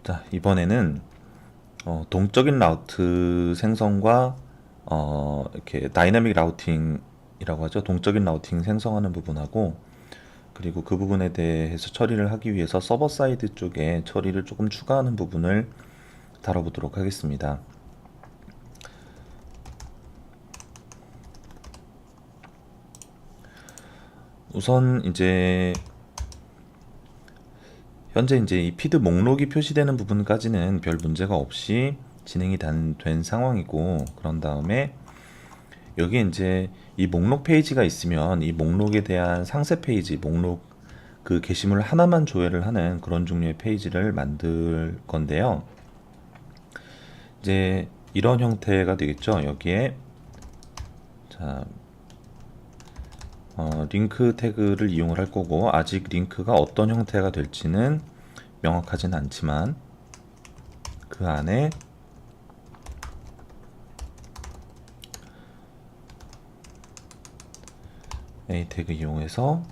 자, 이번에는 동적인 라우트 생성과 이렇게 다이나믹 라우팅이라고 하죠. 동적인 라우팅 생성하는 부분하고 그리고 그 부분에 대해서 처리를 하기 위해서 서버 사이드 쪽에 처리를 조금 추가하는 부분을 다뤄보도록 하겠습니다. 우선 현재 이 피드 목록이 표시되는 부분까지는 별 문제가 없이 진행이 된 상황이고, 그런 다음에 여기 이 목록 페이지가 있으면 이 목록에 대한 상세 페이지, 목록 그 게시물 하나만 조회를 하는 그런 종류의 페이지를 만들 건데요. 이런 형태가 되겠죠. 여기에 자, 링크 태그를 이용을 할 거고, 아직 링크가 어떤 형태가 될지는 명확하진 않지만 그 안에 A 태그 이용해서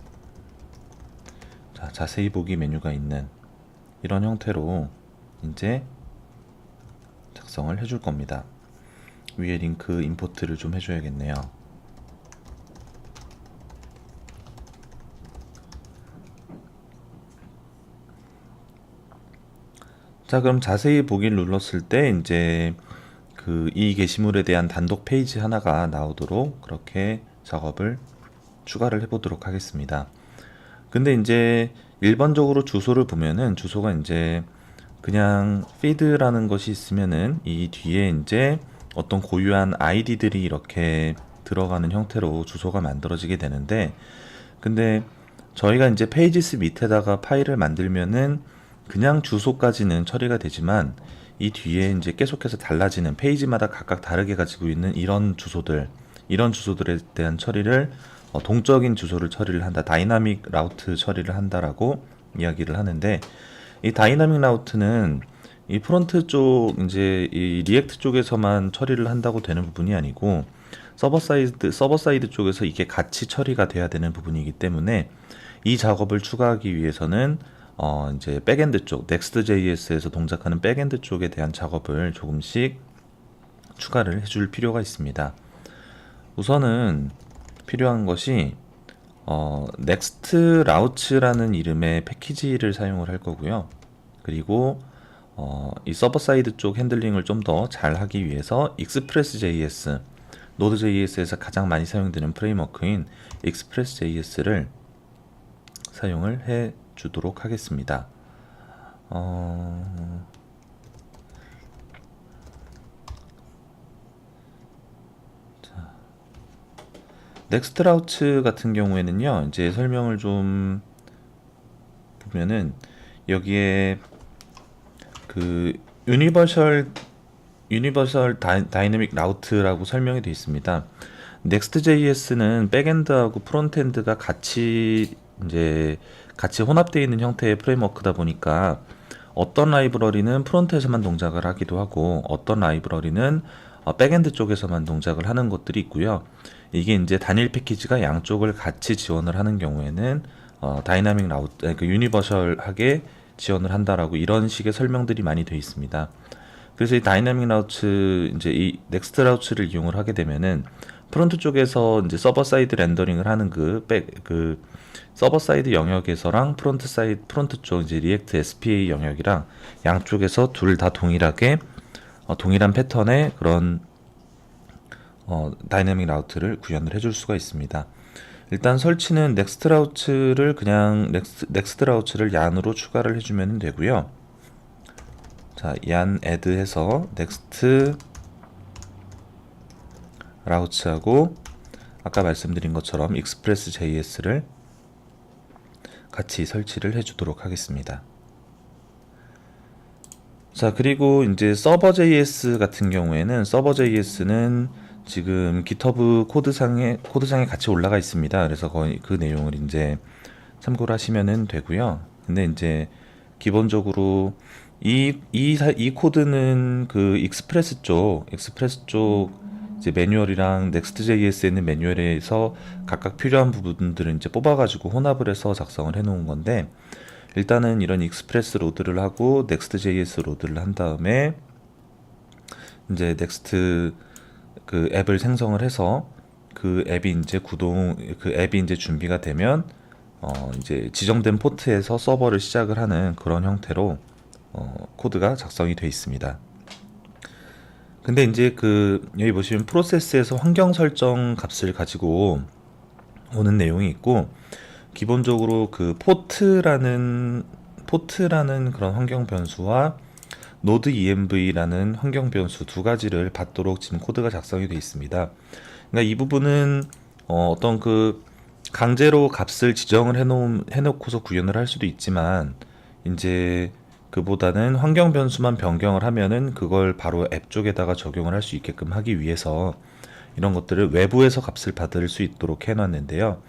자세히 보기 메뉴가 있는 이런 형태로 이제 작성을 해줄 겁니다. 위에 링크 임포트를 좀 해줘야겠네요. 자, 그럼 자세히 보기를 눌렀을 때 이 게시물에 대한 단독 페이지 하나가 나오도록 그렇게 작업을 추가를 해보도록 하겠습니다. 근데 일반적으로 주소를 보면은 주소가 그냥 feed라는 것이 있으면은 이 뒤에 어떤 고유한 아이디들이 이렇게 들어가는 형태로 주소가 만들어지게 되는데, 근데 저희가 페이지스 밑에다가 파일을 만들면은 그냥 주소까지는 처리가 되지만 이 뒤에 계속해서 달라지는 페이지마다 각각 다르게 가지고 있는 이런 주소들에 대한 처리를 동적인 주소를 처리를 한다, 다이나믹 라우트 처리를 한다라고 이야기를 하는데, 이 다이나믹 라우트는 이 프론트 쪽 이 리액트 쪽에서만 처리를 한다고 되는 부분이 아니고 서버 사이드 쪽에서 이게 같이 처리가 돼야 되는 부분이기 때문에 이 작업을 추가하기 위해서는 백엔드 쪽, Next.js에서 동작하는 백엔드 쪽에 대한 작업을 조금씩 추가를 해줄 필요가 있습니다. 우선은 필요한 것이 Next Routes라는 이름의 패키지를 사용을 할 거고요. 그리고 이 서버 사이드 쪽 핸들링을 좀 더 잘 하기 위해서 Express.js, Node.js에서 가장 많이 사용되는 프레임워크인 Express.js를 사용을 해 주도록 하겠습니다. 넥스트 라우츠 같은 경우에는요, 설명을 좀 보면은 여기에 그 유니버셜 다이내믹 라우트라고 설명이 되어 있습니다. Next.js는 백엔드하고 프론트엔드가 같이 혼합되어 있는 형태의 프레임워크다 보니까 어떤 라이브러리는 프론트에서만 동작을 하기도 하고 어떤 라이브러리는 백엔드 쪽에서만 동작을 하는 것들이 있고요. 이게 단일 패키지가 양쪽을 같이 지원을 하는 경우에는 다이나믹 라우트, 유니버셜하게 지원을 한다라고 이런 식의 설명들이 많이 되어 있습니다. 그래서 이 다이나믹 라우트, 이 넥스트 라우트를 이용을 하게 되면은 프론트 쪽에서 서버 사이드 렌더링을 하는 그 서버 사이드 영역에서랑 프론트 쪽 리액트 SPA 영역이랑 양쪽에서 둘 다 동일하게 동일한 패턴의 그런 다이내믹 라우트를 구현을 해줄 수가 있습니다. 일단 설치는 넥스트 라우트를 얀으로 추가를 해주면 되고요. 자, 얀 add 해서 넥스트 라우트하고 아까 말씀드린 것처럼 express.js를 같이 설치를 해주도록 하겠습니다. 자, 그리고 서버.js 같은 경우에는 서버.js는 지금 GitHub 코드상에 같이 올라가 있습니다. 그래서 거의 그 내용을 참고를 하시면 되고요. 근데 기본적으로 이 코드는 그 익스프레스 쪽 매뉴얼이랑 Next.js에 있는 매뉴얼에서 각각 필요한 부분들을 뽑아가지고 혼합을 해서 작성을 해 놓은 건데, 일단은 이런 익스프레스 로드를 하고 넥스트.js 로드를 한 다음에 이제 넥스트 그 앱을 생성을 해서 그 앱이 이제 준비가 되면 이제 지정된 포트에서 서버를 시작을 하는 그런 형태로 코드가 작성이 되어 있습니다. 근데 이제 여기 보시면 프로세스에서 환경 설정 값을 가지고 오는 내용이 있고, 기본적으로 그 포트라는 그런 환경 변수와 노드 env라는 환경 변수 두 가지를 받도록 지금 코드가 작성이 되어 있습니다. 그러니까 이 부분은 어떤 강제로 값을 지정을 해놓고서 구현을 할 수도 있지만, 이제 그보다는 환경 변수만 변경을 하면은 그걸 바로 앱 쪽에다가 적용을 할 수 있게끔 하기 위해서 이런 것들을 외부에서 값을 받을 수 있도록 해놨는데요.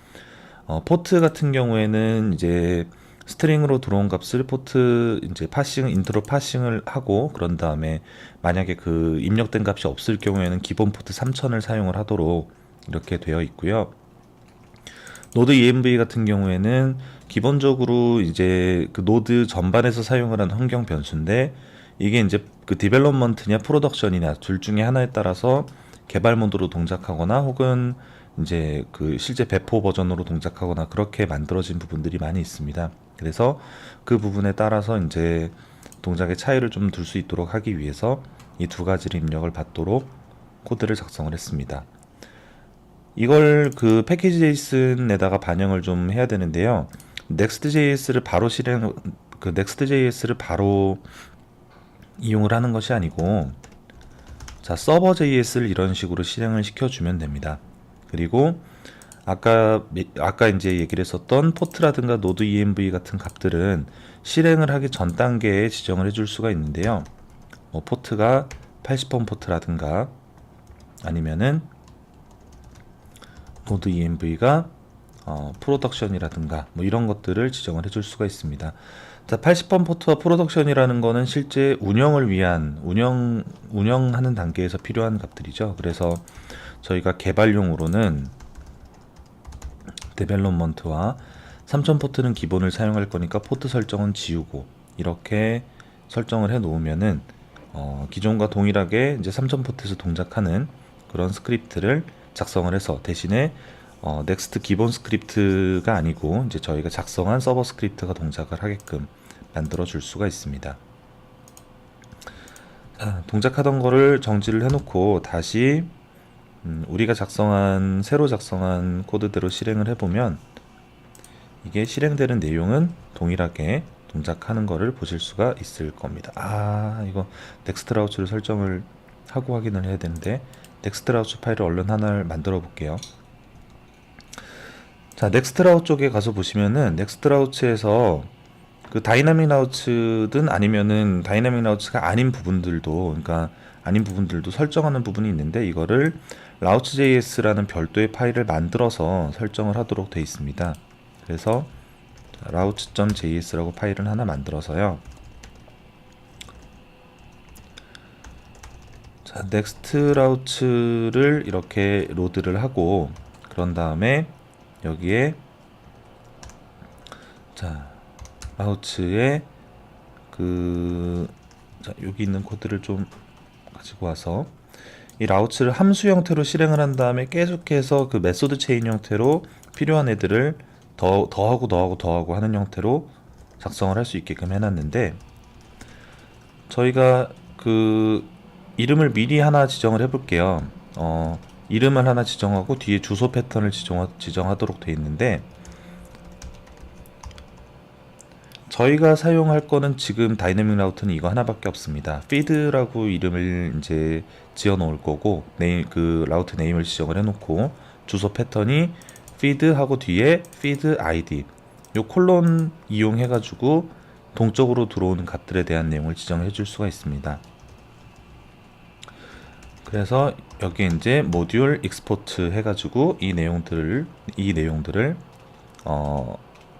포트 같은 경우에는 이제 스트링으로 들어온 값을 포트 이제 인트로 파싱을 하고, 그런 다음에 만약에 그 입력된 값이 없을 경우에는 기본 포트 3000을 사용을 하도록 이렇게 되어 있고요. 노드 env 같은 경우에는 기본적으로 이제 그 노드 전반에서 사용을 하는 환경 변수인데, 이게 이제 그 디벨롭먼트냐 프로덕션이냐 둘 중에 하나에 따라서 개발 모드로 동작하거나 혹은 이제 그 실제 배포 버전으로 동작하거나 그렇게 만들어진 부분들이 많이 있습니다. 그래서 그 부분에 따라서 이제 동작의 차이를 좀 둘 수 있도록 하기 위해서 이 두 가지를 입력을 받도록 코드를 작성을 했습니다. 이걸 그 패키지 JSON에다가 반영을 좀 해야 되는데요. 넥스트.js를 바로 이용을 하는 것이 아니고, 자, 서버.js를 이런 식으로 실행을 시켜주면 됩니다. 그리고 아까 이제 얘기를 했었던 포트라든가 노드 env 같은 값들은 실행을 하기 전 단계에 지정을 해줄 수가 있는데요. 포트가 80번 포트라든가 아니면은 노드 env가 프로덕션이라든가 이런 것들을 지정을 해줄 수가 있습니다. 자, 80번 포트와 프로덕션이라는 거는 실제 운영을 위한 운영하는 단계에서 필요한 값들이죠. 그래서 저희가 개발용으로는 데벨롭먼트와 3000 포트는 기본을 사용할 거니까 포트 설정은 지우고 이렇게 설정을 해 놓으면은 기존과 동일하게 이제 3000 포트에서 동작하는 그런 스크립트를 작성을 해서, 대신에 넥스트 기본 스크립트가 아니고 이제 저희가 작성한 서버 스크립트가 동작을 하게끔 만들어 줄 수가 있습니다. 동작하던 거를 정지를 해놓고 다시 우리가 새로 작성한 코드대로 실행을 해보면 이게 실행되는 내용은 동일하게 동작하는 거를 보실 수가 있을 겁니다. 이거 넥스트 라우츠를 설정을 하고 확인을 해야 되는데, 넥스트 라우츠 파일을 얼른 하나를 만들어 볼게요. 자, 넥스트 라우츠 쪽에 가서 보시면은 넥스트 라우츠에서 그 다이나믹 라우츠든 아니면은 다이나믹 라우츠가 아닌 부분들도, 설정하는 부분이 있는데, 이거를 라우츠.js라는 별도의 파일을 만들어서 설정을 하도록 되어 있습니다. 그래서 라우츠.js라고 파일을 하나 만들어서요. 자, 넥스트 라우츠를 이렇게 로드를 하고, 그런 다음에 여기에 자, 라우츠에 여기 있는 코드를 좀 가지고 와서 이 라우츠를 함수 형태로 실행을 한 다음에 계속해서 그 메소드 체인 형태로 필요한 애들을 더하고 하는 형태로 작성을 할 수 있게끔 해놨는데, 저희가 이름을 미리 하나 지정을 해볼게요. 이름을 하나 지정하고 뒤에 주소 패턴을 지정하도록 되어 있는데, 저희가 사용할 거는 지금 다이내믹 라우트는 이거 하나밖에 없습니다. feed라고 이름을 이제 지어 놓을 거고, 라우트 네임을 지정을 해놓고, 주소 패턴이 feed 하고 뒤에 feed id, 요 콜론 이용해가지고 동적으로 들어오는 값들에 대한 내용을 지정해 줄 수가 있습니다. 그래서 여기 이제 모듈 익스포트 해가지고 이 내용들을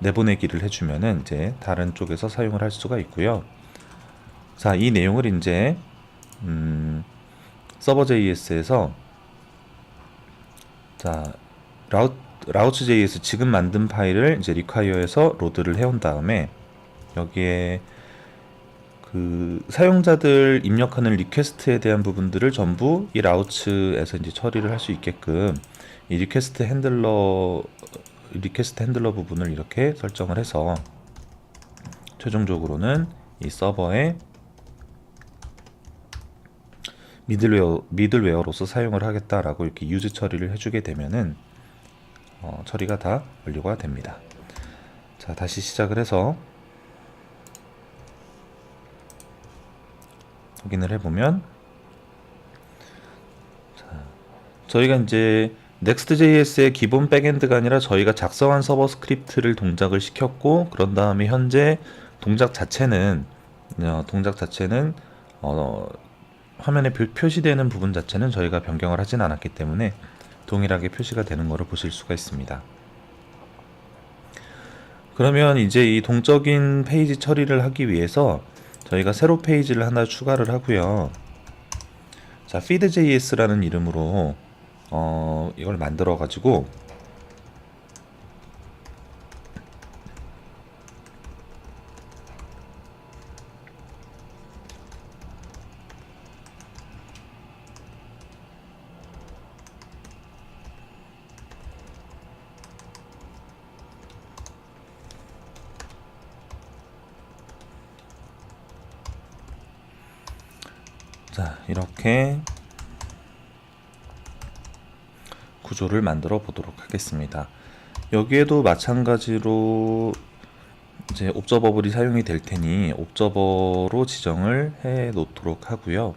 내보내기를 해주면은 이제 다른 쪽에서 사용을 할 수가 있고요. 자, 이 내용을 이제 서버.js에서 자, 라우츠.js 지금 만든 파일을 이제 require에서 로드를 해온 다음에 여기에 그 사용자들 입력하는 리퀘스트에 대한 부분들을 전부 이 라우츠에서 이제 처리를 할 수 있게끔 이 리퀘스트 핸들러 부분을 이렇게 설정을 해서 최종적으로는 이 서버에 미들웨어로서 사용을 하겠다라고 이렇게 유즈 처리를 해주게 되면은 처리가 다 완료가 됩니다. 자, 다시 시작을 해서 확인을 해보면, 자, 저희가 이제 Next.js의 기본 백엔드가 아니라 저희가 작성한 서버 스크립트를 동작을 시켰고, 그런 다음에 현재 동작 자체는 화면에 표시되는 부분 자체는 저희가 변경을 하진 않았기 때문에 동일하게 표시가 되는 것을 보실 수가 있습니다. 그러면 이제 이 동적인 페이지 처리를 하기 위해서 저희가 새로 페이지를 하나 추가를 하고요. 자, feed.js라는 이름으로 이걸 만들어 가지고 자, 이렇게 구조를 만들어 보도록 하겠습니다. 여기에도 마찬가지로 이제 옵저버블이 사용이 될 테니 옵저버로 지정을 해 놓도록 하고요.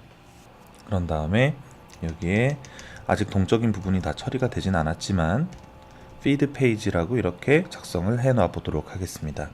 그런 다음에 여기에 아직 동적인 부분이 다 처리가 되진 않았지만 feed 페이지라고 이렇게 작성을 해 놔 보도록 하겠습니다.